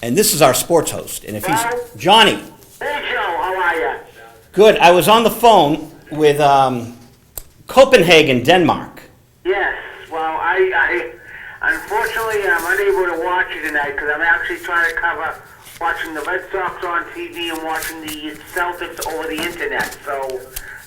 and this is our sports host. And if he's Hello? Johnny, Hey Joe, how are you? good. I was on the phone with Copenhagen, Denmark. Yes, well, I unfortunately I'm unable to watch it tonight because I'm actually trying to cover watching the Red Sox on TV and watching the Celtics over the internet. So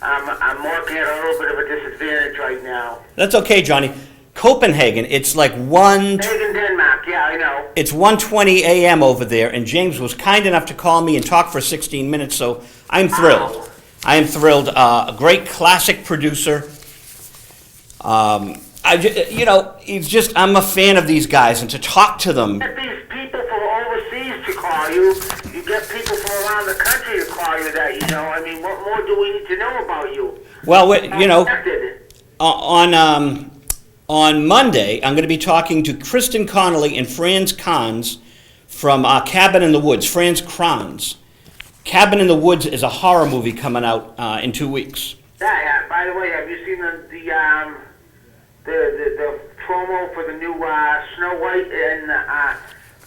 I'm working at a little bit of a disadvantage right now. That's okay, Johnny. Copenhagen, it's like Hagen, Denmark, yeah, I know. It's 1:20 a.m. over there, and James was kind enough to call me and talk for 16 minutes, so I'm thrilled. Wow. I am thrilled. A great classic producer. I'm a fan of these guys, and to talk to them. You get these people from overseas to call you. You get people from around the country to call you that, I mean, what more do we need to know about you? Well, Connected. on Monday, I'm going to be talking to Kristen Connolly and Franz Kranz from Cabin in the Woods. Franz Kranz. Cabin in the Woods is a horror movie coming out in 2 weeks. Yeah. By the way, have you seen the promo for the new Snow White and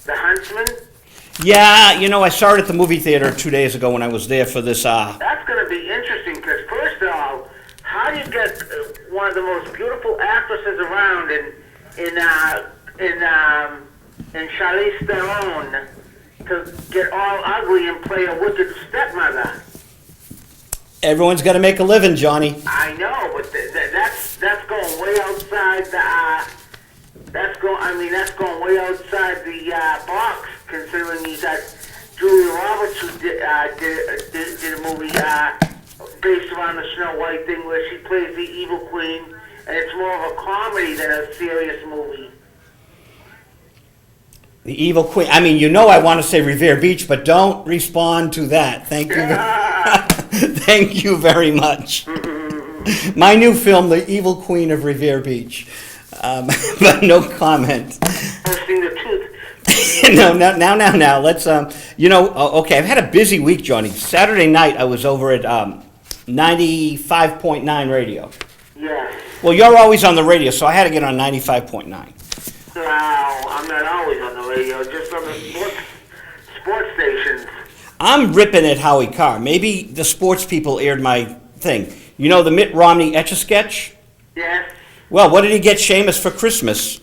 the Huntsman? Yeah, I saw it at the movie theater 2 days ago when I was there for this. That's going to be interesting because first of all, how do you get one of the most beautiful actresses around in Charlize Theron to get all ugly and play a wicked stepmother? Everyone's got to make a living, Johnny. I know, but that's going way outside that's going way outside the box. Considering you got Julia Roberts who did a movie based around the Snow White thing where she plays the evil queen, and it's more of a comedy than a serious movie. The evil queen. I mean, I want to say Revere Beach, but don't respond to that. Thank you. Thank you very much. My new film, The Evil Queen of Revere Beach. But no comment. Posting the truth. No, now. Let's, okay, I've had a busy week, Johnny. Saturday night, I was over at 95.9 radio. Yes. Well, you're always on the radio, so I had to get on 95.9. No, I'm not always on the radio, just on the sports stations. I'm ripping at Howie Carr. Maybe the sports people aired my thing. You know the Mitt Romney Etch-a-Sketch? Yes. Well, what did he get Seamus for Christmas?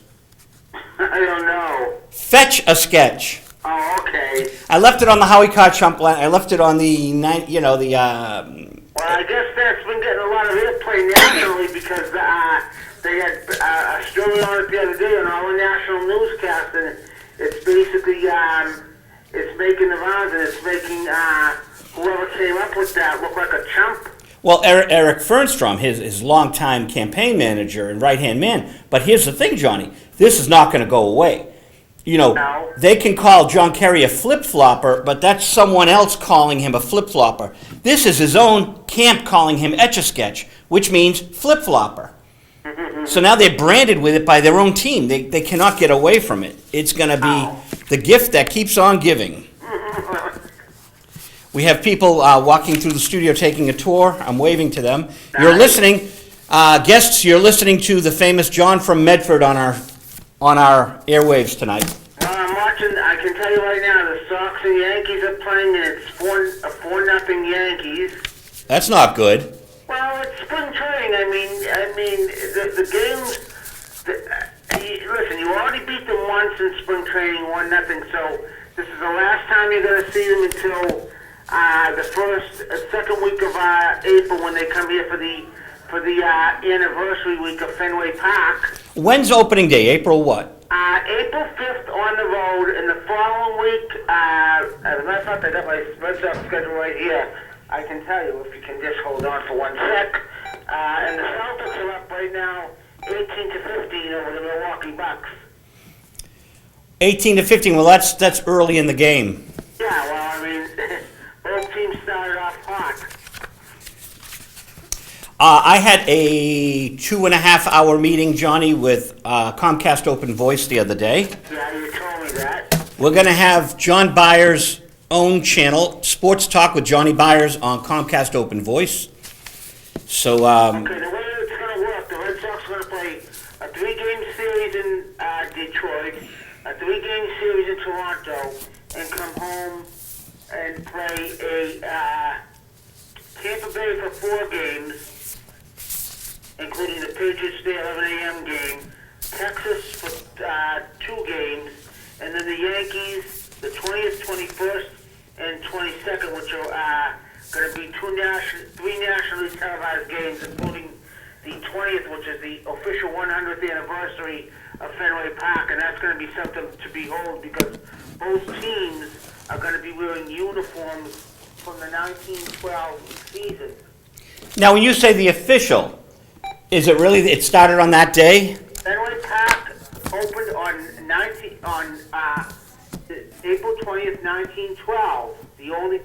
I don't know. Fetch a sketch. Oh, okay. I left it on the Howie Carr Chump line. I left it on the, Well, I guess that's been getting a lot of airplay nationally because they had a story on it the other day on all the national newscasts, and it's basically it's making the rounds, and it's making whoever came up with that look like a chump. Well, Eric Fernstrom, his longtime campaign manager and right-hand man. But here's the thing, Johnny. This is not going to go away. No. They can call John Kerry a flip-flopper, but that's someone else calling him a flip-flopper. This is his own camp calling him Etch-a-Sketch, which means flip-flopper. So now they're branded with it by their own team. They cannot get away from it. It's going to be the gift that keeps on giving. We have people walking through the studio taking a tour. I'm waving to them. You're listening, guests, you're listening to the famous John from Medford on our airwaves tonight. Well, I'm watching. I can tell you right now, the Sox and Yankees are playing, and it's 4-0 Yankees. That's not good. Well, it's spring training. I mean, the games. Listen, you already beat them once in spring training, 1-0. So this is the last time you're going to see them until the second week of April when they come here for the anniversary week of Fenway Park. When's opening day? April what? April 5th on the road, and the following week, as a matter of fact, I got my Red Sox schedule right here. I can tell you if you can just hold on for 1 sec. And the Celtics are up right now 18-15 over the Milwaukee Bucks. 18-15. Well, that's early in the game. Yeah, well, I mean, both teams started off hot. I had a 2.5-hour meeting, Johnny, with Comcast Open Voice the other day. Yeah, you told me that. We're going to have John Byers' own channel, Sports Talk with Johnny Byers on Comcast Open Voice. So, Okay, the way it's going to work, the Red Sox are going to play a 3-game series in Detroit, a 3-game series in Toronto, and come home and play a Tampa Bay for 4 games, including the Patriots Day 11 a.m. game, Texas for 2 games, and then the Yankees the 20th, 21st, and 22nd, which are going to be 3 nationally televised games, including the 20th, which is the official 100th anniversary of Fenway Park, and that's going to be something to behold because both teams are going to be wearing uniforms from the 1912 season. Now, when you say the official, is it really, it started on that day? Fenway Park opened on April 20th, 1912. The only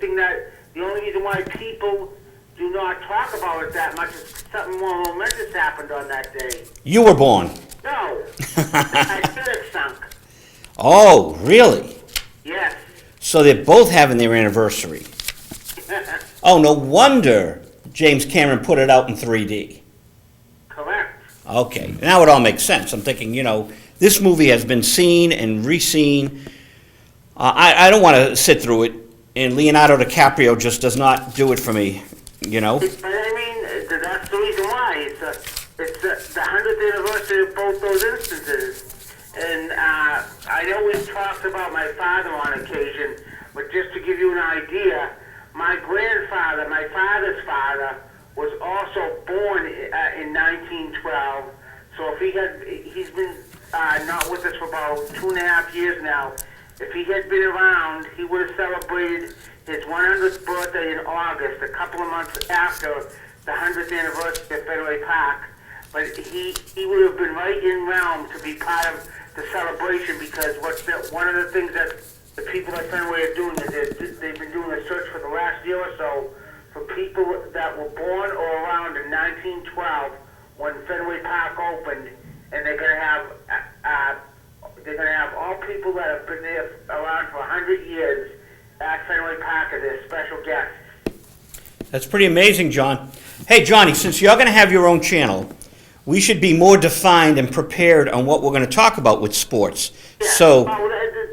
reason why people do not talk about it that much is something more momentous happened on that day. You were born. No, my Titanic sunk. Oh, really? Yes. So they're both having their anniversary. Oh, no wonder James Cameron put it out in 3D. Correct. Okay, now it all makes sense. I'm thinking, this movie has been seen and re-seen. I don't want to sit through it, and Leonardo DiCaprio just does not do it for me, But I mean, that's the reason why. It's the 100th anniversary of both those instances. And I know we've talked about my father on occasion, but just to give you an idea, my grandfather, my father's father, was also born in 1912. So if he's been not with us for about 2.5 years now. If he had been around, he would have celebrated his 100th birthday in August, a couple of months after the 100th anniversary of Fenway Park. But he would have been right in realm to be part of the celebration because one of the things that the people at Fenway are doing is they've been doing a search for the last year or so for people that were born or around in 1912 when Fenway Park opened, and they're going to have all people that have been there around for 100 years at Fenway Park as their special guests. That's pretty amazing, John. Hey, Johnny, since you're going to have your own channel, we should be more defined and prepared on what we're going to talk about with sports. Yeah. So,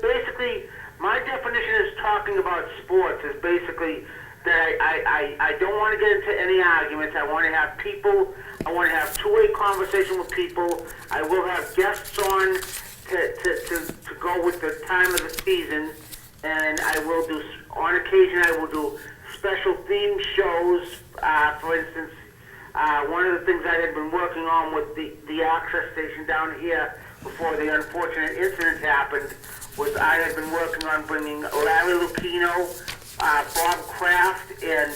basically, my definition is talking about sports is basically that I don't want to get into any arguments. I want to have two-way conversation with people. I will have guests on to go with the time of the season, and on occasion I will do special theme shows. For instance, one of the things I had been working on with the access station down here before the unfortunate incident happened was I had been working on bringing Larry Lucchino, Bob Kraft, and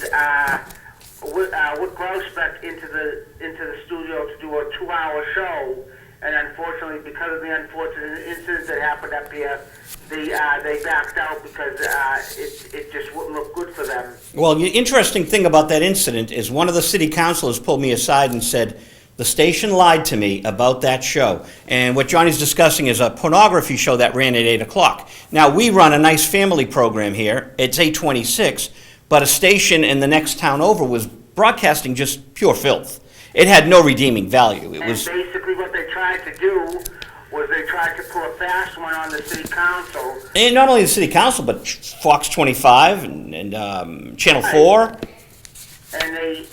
Whit Grousbeck into the studio to do a 2-hour show. And unfortunately, because of the unfortunate incident that happened up here, they backed out because it just wouldn't look good for them. well, the interesting thing about that incident is one of the city councilors pulled me aside and said, the station lied to me about that show. And what Johnny's discussing is a pornography show that ran at 8 o'clock. Now, we run a nice family program here. It's 8:26, but a station in the next town over was broadcasting just pure filth. It had no redeeming value. It was basically what they tried to do was they tried to pull a fast one on the city council. And not only the city council, but Fox 25 and Channel 4. And they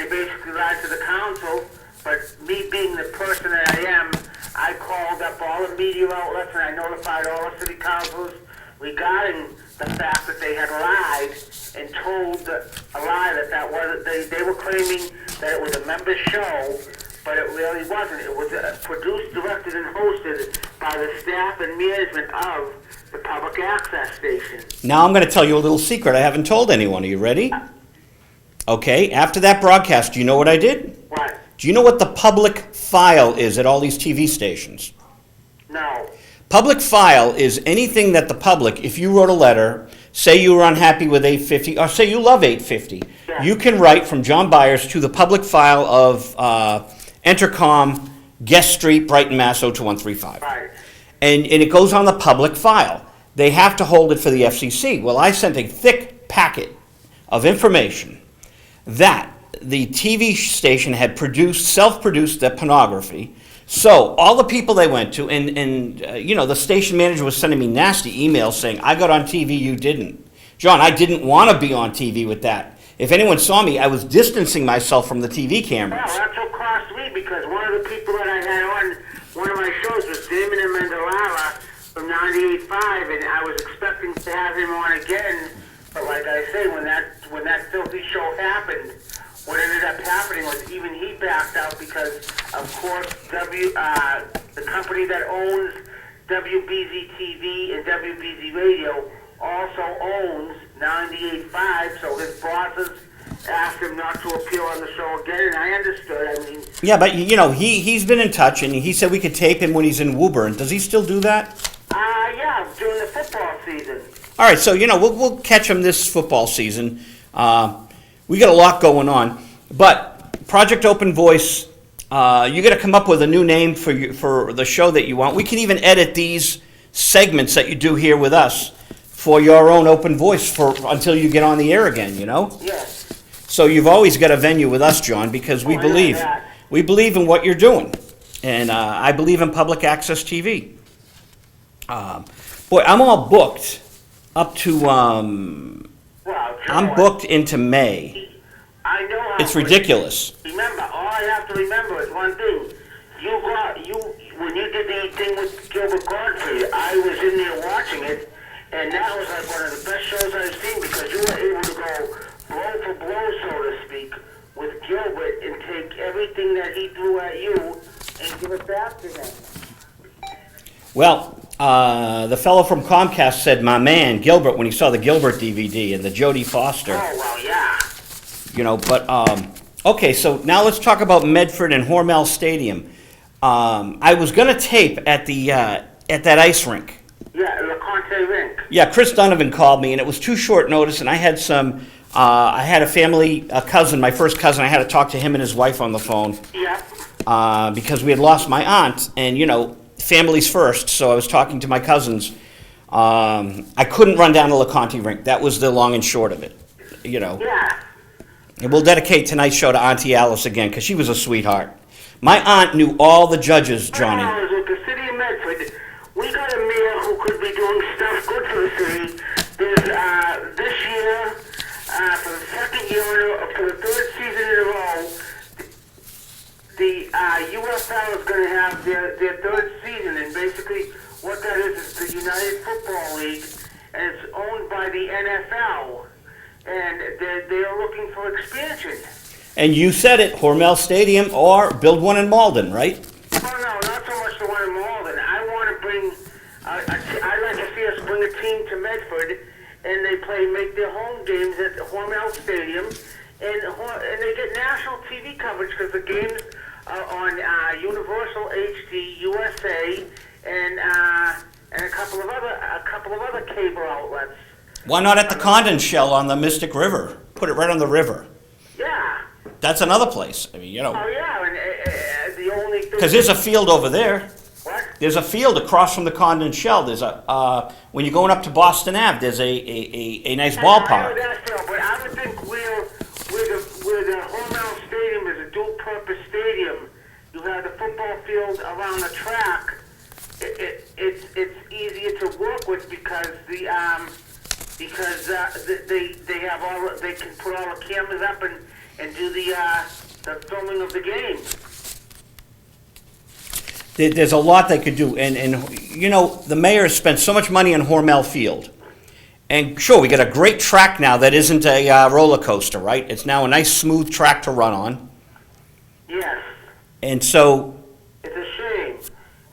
basically lied to the council. But me being the person that I am, I called up all the media outlets and I notified all the city councils regarding the fact that they had lied and told a lie that wasn't. They were claiming that it was a member show, but it really wasn't. It was produced, directed, and hosted by the staff and management of the public access station. Now I'm going to tell you a little secret I haven't told anyone. Are you ready? Okay, after that broadcast, do you know what I did? What? Do you know what the public file is at all these TV stations? No. Public file is anything that the public, if you wrote a letter, say you were unhappy with 850, or say you love 850, Yeah. you can write from John Byers to the public file of Entercom, Guest Street, Brighton, Mass. 02135. Right. And it goes on the public file. They have to hold it for the FCC. Well, I sent a thick packet of information that the TV station had self-produced the pornography, So all the people they went to, and the station manager was sending me nasty emails saying, I got on TV, you didn't. John, I didn't want to be on TV with that. If anyone saw me, I was distancing myself from the TV cameras. Well, that's what cost me, because one of the people that I had on one of my shows was Damon Amendola from 98.5, and I was expecting to have him on again. But like I say, when that filthy show happened, what ended up happening was even he backed out because, of course, the company that owns WBZ TV and WBZ Radio also owns 98.5, so his bosses asked him not to appear on the show again, and I understood. I mean... Yeah, but, he's been in touch, and he said we could tape him when he's in Woburn. Does he still do that? Yeah, during the football season. All right, so, we'll catch him this football season. We got a lot going on, but Project Open Voice, you got to come up with a new name for the show that you want. We can even edit these segments that you do here with us for your own open voice until you get on the air again. Yes. So you've always got a venue with us, John, because we believe in what you're doing, and I believe in public access TV. Boy, I'm all booked up to. Well, I'm booked into May. I know how it's ridiculous. Remember, all I have to remember is one thing. When you did the thing with Gilbert Godfrey, I was in there watching it, and that was like one of the best shows I've seen, because you were able to go blow for blow, so to speak, with Gilbert and take everything that he threw at you and give it back to him. Well, the fellow from Comcast said, my man, Gilbert, when he saw the Gilbert DVD and the Jodie Foster. Oh, well, yeah. Okay, so now let's talk about Medford and Hormel Stadium. I was going to tape at that ice rink. Yeah, Le Conte rink. Yeah, Chris Donovan called me, and it was too short notice, and I had I had a cousin, my first cousin, I had to talk to him and his wife on the phone. Yeah. Because we had lost my aunt, and, family's first, so I was talking to my cousins. I couldn't run down to Le Conte rink. That was the long and short of it, Yeah. And we'll dedicate tonight's show to Auntie Alice again, because she was a sweetheart. My aunt knew all the judges, Johnny. With the city of Medford, we got a mayor who could be doing stuff good for the city. There's, this year, for the second year, for the third season in a row, the UFL is going to have their third season, and basically what that is the United Football League, and it's owned by the NFL, and they are looking for expansion. And you said it, Hormel Stadium or build one in Malden, right? Oh, no, not so much the one in Malden. I want to bring, I'd like to see us bring a team to Medford, and they make their home games at Hormel Stadium, and they get national TV coverage because the games are on Universal HD, USA, and a couple of other cable outlets. Why not at the Condon Shell on the Mystic River? Put it right on the river. Yeah. That's another place. I mean, Oh, yeah, and the only thing... Because there's a field over there. What? There's a field across from the Condon Shell. There's when you're going up to Boston Ave, there's a nice ballpark. I know that field, but I would think where the Hormel Stadium is a dual-purpose stadium, you have the football field around the track. It's easier to work with because they have they can put all the cameras up and do the filming of the game. There's a lot they could do, and the mayor has spent so much money on Hormel Field, and sure, we got a great track now that isn't a roller coaster, right? It's now a nice smooth track to run on. Yes. And so it's a shame.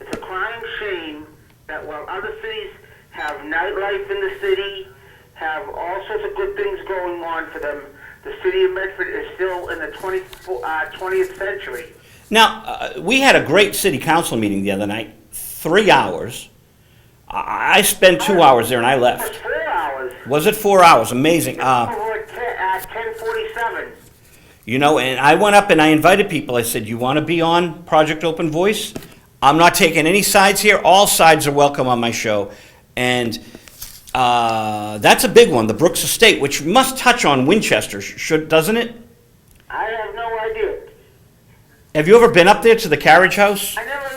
It's a crying shame that while other cities have nightlife in the city, have all sorts of good things going on for them, the city of Medford is still in the 20th century. now we had a great city council meeting the other night, 3 hours. I spent 2 hours there and I left. That's 4 hours. Was it 4 hours? Amazing. Over at 10:47. And I went up and I invited people. I said, you want to be on Project Open Voice? I'm not taking any sides here. All sides are welcome on my show. And that's a big one, the Brooks Estate, which must touch on Winchester, doesn't it? I have no idea. Have you ever been up there to the carriage house? I never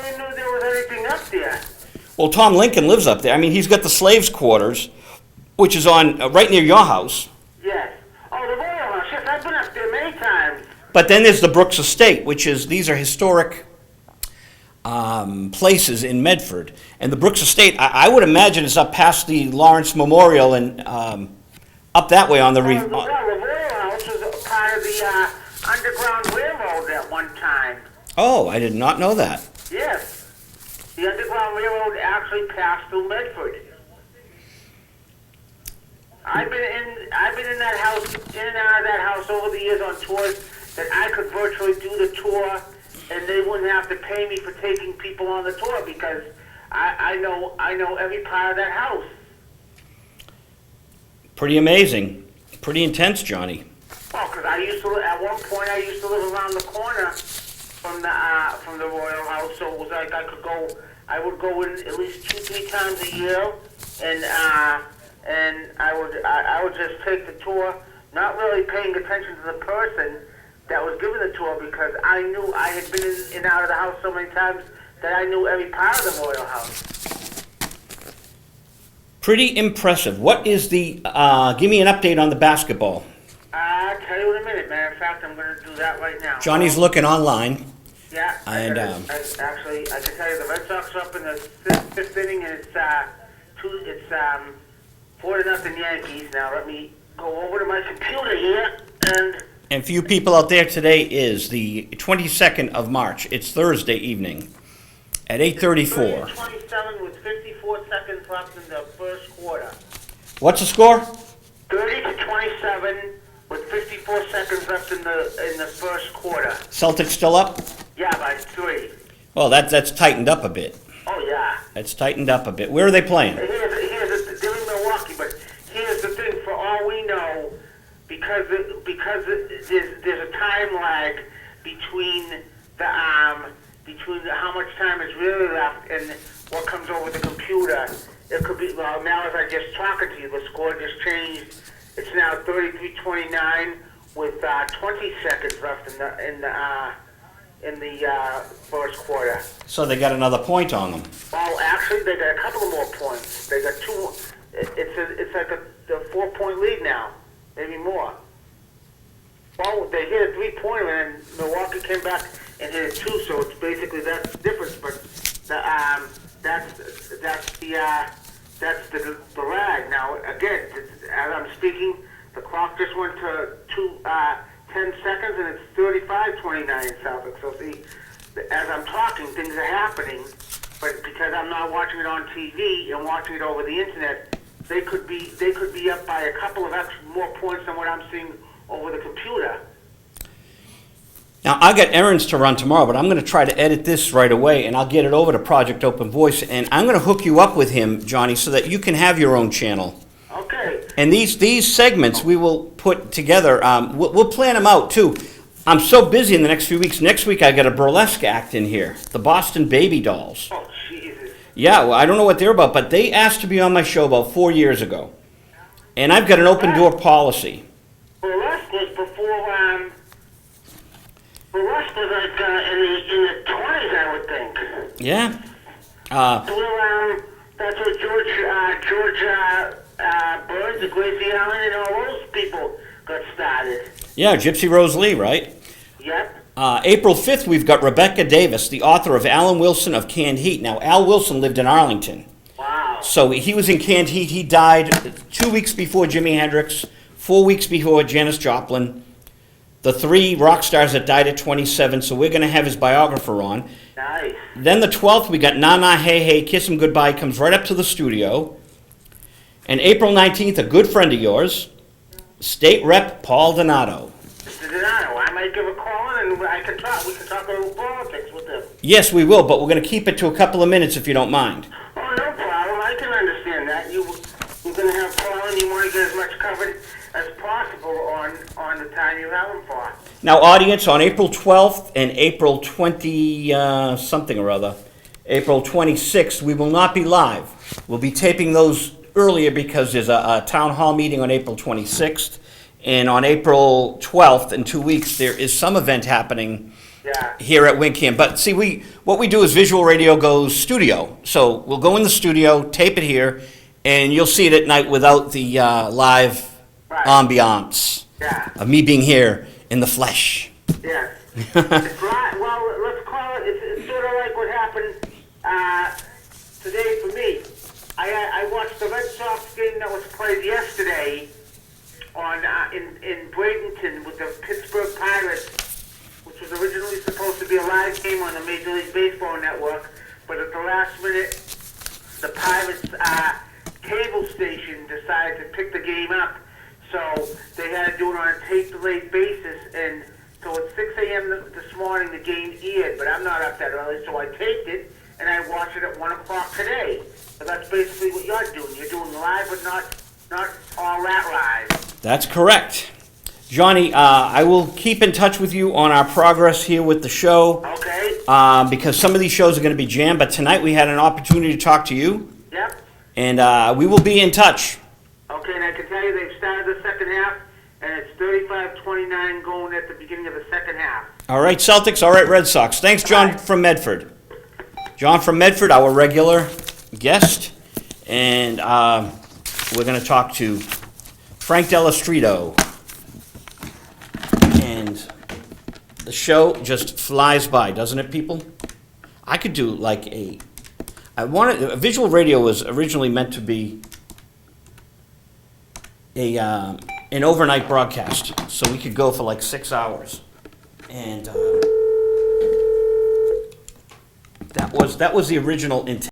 Well, Tom Lincoln lives up there. I mean, he's got the slaves' quarters, which is on right near your house. Yes. Oh, the Royal House. Yes, I've been up there many times. But then there's the Brooks Estate, which is, these are historic places in Medford. And the Brooks Estate, I would imagine, is up past the Lawrence Memorial and up that way on the... The Royal House was a part of the Underground Railroad at one time. Oh, I did not know that. Yes. The Underground Railroad actually passed through Medford. I've been in that house, in and out of that house over the years on tours that I could virtually do the tour, and they wouldn't have to pay me for taking people on the tour because I know every part of that house. Pretty amazing. Pretty intense, Johnny. Well, because at one point I used to live around the corner from the Royal House, so it was like I would go in at least 2-3 times a year, and I would just take the tour, not really paying attention to the person that was giving the tour because I knew I had been in and out of the house so many times that I knew every part of the Royal House. Pretty impressive. What is the, give me an update on the basketball. I'll tell you in a minute. Matter of fact, I'm going to do that right now. Johnny's looking online. Yeah, And, actually, I can tell you the Red Sox are up in the fifth inning, and it's 4-0 Yankees. Now let me go over to my computer here, And for you people out there, today is the 22nd of March. It's Thursday evening at 8:34. 30-27 with 54 seconds left in the first quarter. What's the score? 30-27 with 54 seconds left in the first quarter. Celtics still up? Yeah, by 3. Well, that's tightened up a bit. Oh yeah. That's tightened up a bit. Where are they playing? They're in Milwaukee, but here's the thing: for all we know, because there's a time lag between between how much time is really left and what comes over the computer. It could be now as I just talking to you, the score just changed. It's now 33-29 with 20 seconds left in the first quarter. So they got another point on them. Well, actually, they got a couple of more points. They got 2. It's like a 4-point lead now, maybe more. Well, they hit a 3-pointer, and Milwaukee came back and hit a 2. So it's basically that's the difference. But that's the lag. Now again, as I'm speaking, the clock just went to 10 seconds, and it's 35-29 in Celtics. So see, as I'm talking, things are happening, but because I'm not watching it on TV and watching it over the internet, they could be up by a couple of extra more points than what I'm seeing over the computer. Now, I got errands to run tomorrow, but I'm going to try to edit this right away, and I'll get it over to Project Open Voice, and I'm going to hook you up with him, Johnny, so that you can have your own channel. Okay. And these segments we will put together. We'll plan them out, too. I'm so busy in the next few weeks. Next week, I got a burlesque act in here, the Boston Baby Dolls. Oh, Jesus. Yeah, well, I don't know what they're about, but they asked to be on my show about 4 years ago. And I've got an open door policy. Burlesque was before, Burlesque was like in the 20s, I would think. Yeah. That's what George Byers, the Gracie Allen, and all those people got started. Yeah, Gypsy Rose Lee, right? Yep. April 5th, we've got Rebecca Davis, the author of Alan Wilson of Canned Heat. Now, Al Wilson lived in Arlington. Wow. So he was in Canned Heat. He died 2 weeks before Jimi Hendrix, 4 weeks before Janis Joplin, the 3 rock stars that died at 27. So we're going to have his biographer on. Nice. Then the 12th, we got Na Na Hey Hey, Kiss 'Em Goodbye, comes right up to the studio. And April 19th, a good friend of yours, State Rep Paul Donato. Mr. Donato, I might give a call and we can talk a little politics with him. Yes, we will, but we're going to keep it to a couple of minutes if you don't mind. Oh, no problem. I can understand that. You're going to have Paul and you want to get as much covered as possible on the time you have him for. Now, audience, on April 12th and April 20 something or other, April 26th, we will not be live. We'll be taping those earlier because there's a town hall meeting on April 26th, and on April 12th, in 2 weeks, there is some event happening Yeah. here at Winkham. But see, what we do is Visual Radio goes studio. So we'll go in the studio, tape it here, and you'll see it at night without the live Right. ambiance Yeah. of me being here in the flesh. Yes. It's right. Well, let's call it. It's sort of like what happened today for me. I watched the Red Sox game that was played yesterday on in Bradenton with the Pittsburgh Pirates, which was originally supposed to be a live game on the Major League Baseball network, but at the last minute, the Pirates cable station decided to pick the game up, so they had to do it on a tape-delayed basis, and so at 6 a.m. this morning, the game aired, but I'm not up that early, so I taped it, and I watched it at 1 o'clock today. So that's basically what you're doing. You're doing live, but not all that live. That's correct. Johnny, I will keep in touch with you on our progress here with the show. Okay? Because some of these shows are going to be jammed, but tonight we had an opportunity to talk to you, Yep. and we will be in touch. Okay, and I can tell you they've started the second half, and it's 35-29 going at the beginning of the second half. All right, Celtics. All right, Red Sox. Thanks, John Bye. from Medford. John from Medford, our regular guest, and we're going to talk to Frank Delastrito. And the show just flies by, doesn't it, people? I could do like a Visual Radio was originally meant to be an overnight broadcast, so we could go for like 6 hours, and that was the original intent.